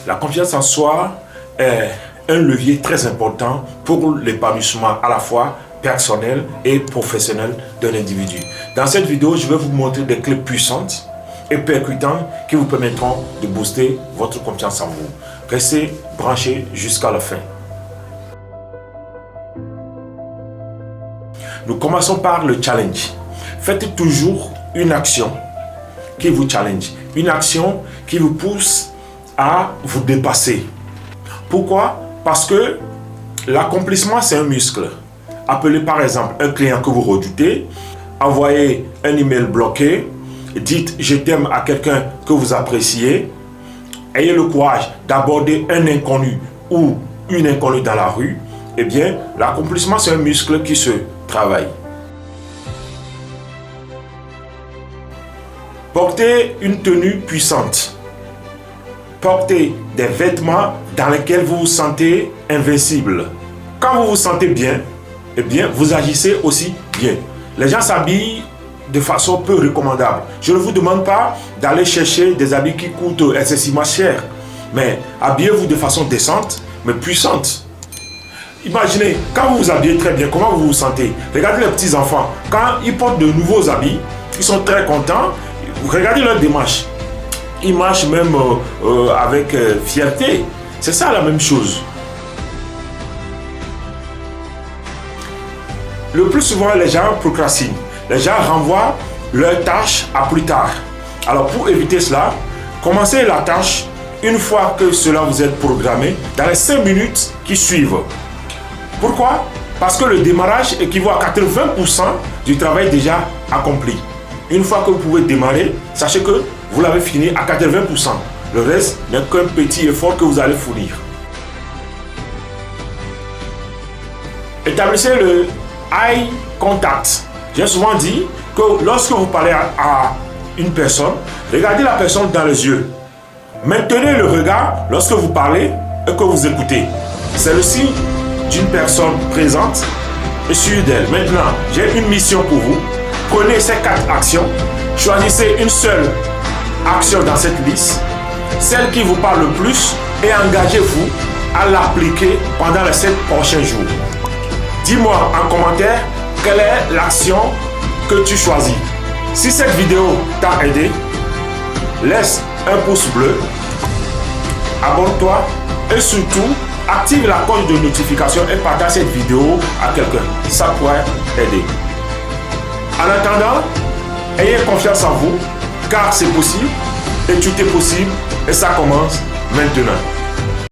La confiance en soi est un levier très important pour l'épanouissement à la fois personnel et professionnel d'un individu. Dans cette vidéo, je vais vous montrer des clés puissantes et percutantes qui vous permettront de booster votre confiance en vous. Restez branchés jusqu'à la fin. Nous commençons par le challenge. Faites toujours une action qui vous challenge, une action qui vous pousse à vous dépasser. Pourquoi? Parce que l'accomplissement, c'est un muscle. Appelez par exemple un client que vous redoutez, envoyez un email bloqué, dites je t'aime à quelqu'un que vous appréciez, ayez le courage d'aborder un inconnu ou une inconnue dans la rue. Eh bien, l'accomplissement, c'est un muscle qui se travaille. Portez une tenue puissante. Portez des vêtements dans lesquels vous vous sentez invincible. Quand vous vous sentez bien, eh bien, vous agissez aussi bien. Les gens s'habillent de façon peu recommandable. Je ne vous demande pas d'aller chercher des habits qui coûtent excessivement cher, mais habillez-vous de façon décente, mais puissante. Imaginez, quand vous vous habillez très bien, comment vous vous sentez? Regardez les petits enfants, quand ils portent de nouveaux habits, ils sont très contents. Regardez leur démarche. Ils marchent même avec fierté. C'est ça la même chose. Le plus souvent, les gens procrastinent. Les gens renvoient leurs tâches à plus tard. Alors pour éviter cela, commencez la tâche une fois que cela vous est programmé dans les 5 minutes qui suivent. Pourquoi? Parce que le démarrage équivaut à 80% du travail déjà accompli. Une fois que vous pouvez démarrer, sachez que vous l'avez fini à 80%. Le reste n'est qu'un petit effort que vous allez fournir. Établissez le eye contact. J'ai souvent dit que lorsque vous parlez à une personne, regardez la personne dans les yeux. Maintenez le regard lorsque vous parlez et que vous écoutez. C'est le signe d'une personne présente et sûre d'elle. Maintenant, j'ai une mission pour vous. Prenez ces 4 actions, choisissez une seule action dans cette liste, celle qui vous parle le plus, et engagez-vous à l'appliquer pendant les 7 prochains jours. Dis-moi en commentaire quelle est l'action que tu choisis. Si cette vidéo t'a aidé, laisse un pouce bleu, abonne-toi et surtout active la cloche de notification et partage cette vidéo à quelqu'un. Ça pourrait aider. En attendant, ayez confiance en vous, car c'est possible, et tout est possible, et ça commence maintenant.